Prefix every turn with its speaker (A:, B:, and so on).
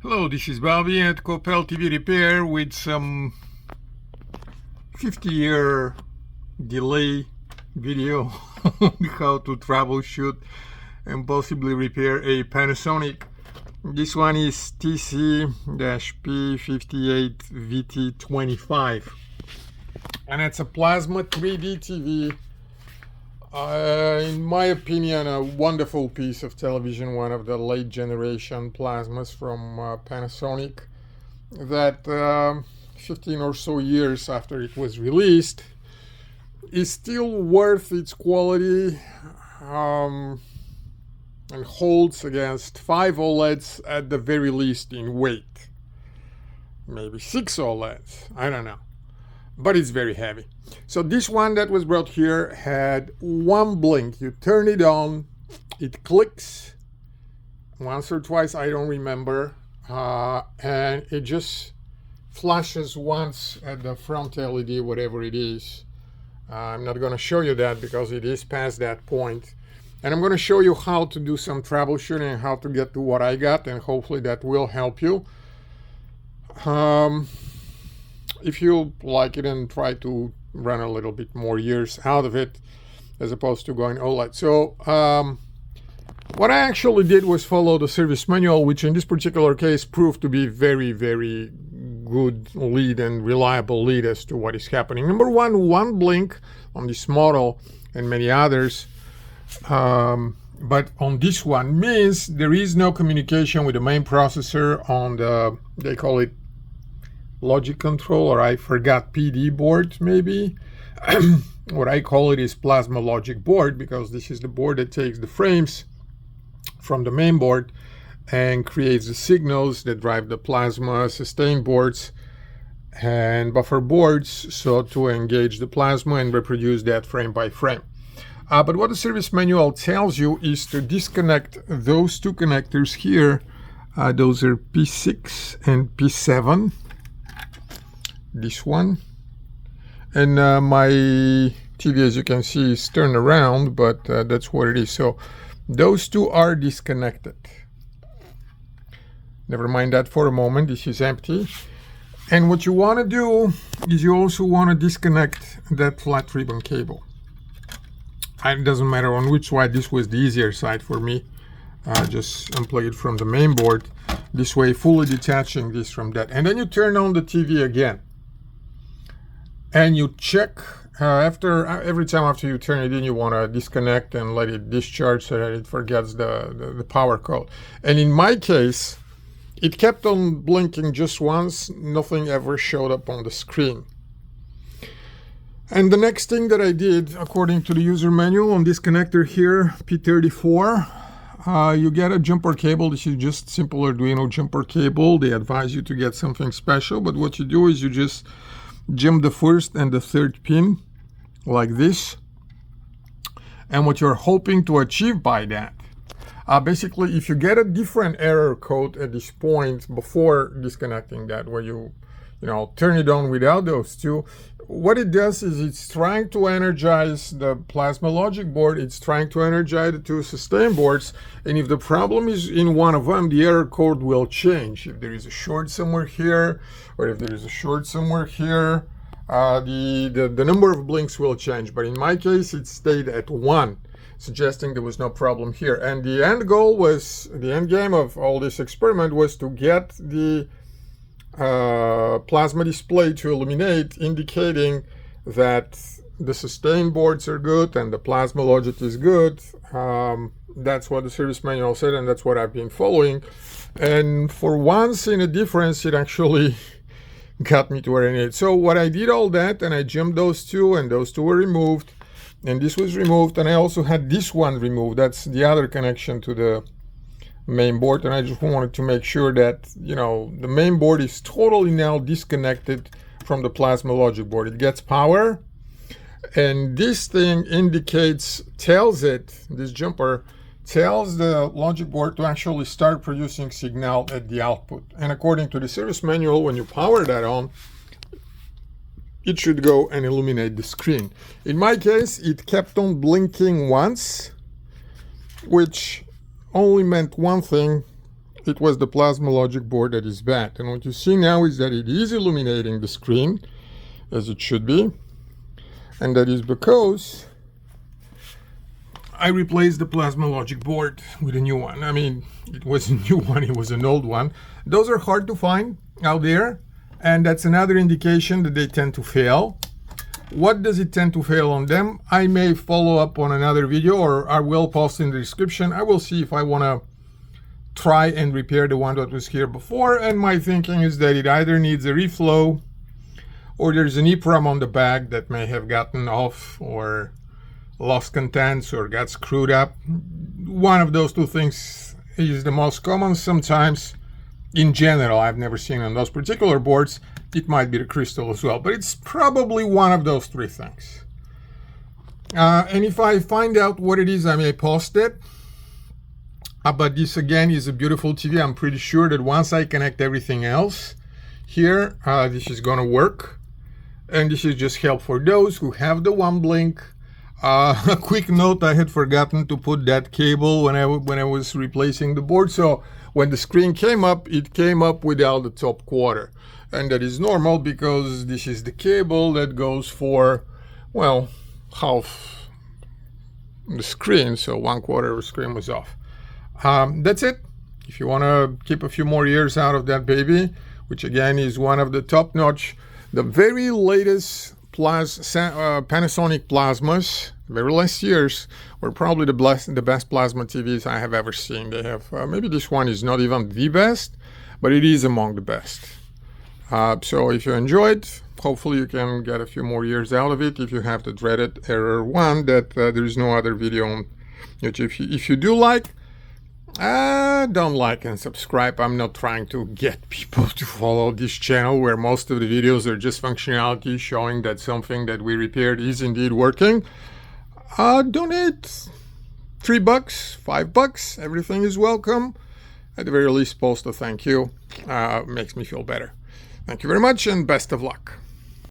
A: Hello, this is Bobby at Copel TV Repair with some 50-year delay video on how to troubleshoot and possibly repair a Panasonic. This one is TC-P58VT25 and it's a plasma 3D TV. In my opinion, a wonderful piece of television, one of the late generation plasmas from Panasonic that 15 or so years after it was released is still worth its quality and holds against 5 OLEDs at the very least in weight. Maybe 6 OLEDs, I don't know. But it's very heavy. So this one that was brought here had one blink. You turn it on, it clicks once or twice, I don't remember, and it just flashes once at the front LED, whatever it is. I'm not going to show you that because it is past that point. And I'm going to show you how to do some troubleshooting and how to get to what I got, and hopefully that will help you. If you like it, and try to run a little bit more years out of it as opposed to going OLED. So what I actually did was follow the service manual, which in this particular case proved to be very, very good lead and reliable lead as to what is happening. Number one blink on this model and many others, but on this one means there is no communication with the main processor on the, they call it logic control, or I forgot, PD board maybe. What I call it is plasma logic board, because this is the board that takes the frames from the main board and creates the signals that drive the plasma sustain boards and buffer boards, so to engage the plasma and reproduce that frame by frame. But what the service manual tells you is to disconnect those two connectors here. Those are P6 and P7. This one, and my TV, as you can see, is turned around, but that's what it is. So those two are disconnected. Never mind that for a moment. This is empty. And what you want to do is you also want to disconnect that flat ribbon cable. It doesn't matter on which side. This was the easier side for me. Just unplug it from the main board. This way, fully detaching this from that. And then you turn on the TV again. And you check every time after you turn it in, you want to disconnect and let it discharge so that it forgets the power code. And in my case, it kept on blinking just once. Nothing ever showed up on the screen. And the next thing that I did, according to the user manual, on this connector here, P34, you get a jumper cable. This is just simple Arduino jumper cable. They advise you to get something special, but what you do is you just jump the first and the third pin like this. And what you're hoping to achieve by that, basically, if you get a different error code at this point before disconnecting that, where you turn it on without those two, what it does is it's trying to energize the plasma logic board, it's trying to energize the two sustain boards, and if the problem is in one of them, the error code will change. If there is a short somewhere here, or if there is a short somewhere here, the number of blinks will change. But in my case, it stayed at 1, suggesting there was no problem here. And the end goal was, the end game of all this experiment was to get the plasma display to illuminate, indicating that the sustain boards are good and the plasma logic is good. That's what the service manual said, and that's what I've been following. And for once in a difference, it actually got me to where I needed. So what I did all that, and I jumped those two, and those two were removed, and this was removed, and I also had this one removed. That's the other connection to the main board, and I just wanted to make sure that the main board is totally now disconnected from the plasma logic board. It gets power, and this thing tells it, this jumper tells the logic board to actually start producing signal at the output. And according to the service manual, when you power that on, it should go and illuminate the screen. In my case, it kept on blinking once, which only meant one thing, it was the plasma logic board that is bad. And what you see now is that it is illuminating the screen as it should be. And that is because I replaced the plasma logic board with a new one. I mean, it was a new one, it was an old one. Those are hard to find out there, and that's another indication that they tend to fail. What does it tend to fail on them? I may follow up on another video, or I will post in the description. I will see if I want to try and repair the one that was here before, and my thinking is that it either needs a reflow or there's an EEPROM on the bag that may have gotten off or lost contents or got screwed up. One of those two things is the most common. Sometimes, in general, I've never seen on those particular boards, it might be the crystal as well, but it's probably one of those three things. And if I find out what it is, I may post it. But this again is a beautiful TV. I'm pretty sure that once I connect everything else here, this is gonna work. And this is just help for those who have the one blink. A quick note, I had forgotten to put that cable when I was replacing the board. So when the screen came up, it came up without the top quarter. And that is normal because this is the cable that goes for, well, half the screen. So 1/4 of the screen was off. That's it. If you want to keep a few more years out of that baby, which again is one of the top-notch, the very latest Panasonic plasmas, very last years, were probably the best plasma TVs I have ever seen. They have, maybe this one is not even the best, but it is among the best. So if you enjoyed, hopefully you can get a few more years out of it. If you have the dreaded error one that there is no other video on YouTube. If you do like, don't like and subscribe. I'm not trying to get people to follow this channel where most of the videos are just functionality showing that something that we repaired is indeed working. Donate $3, $5, everything is welcome. At the very least, post a thank you. Makes me feel better. Thank you very much and best of luck.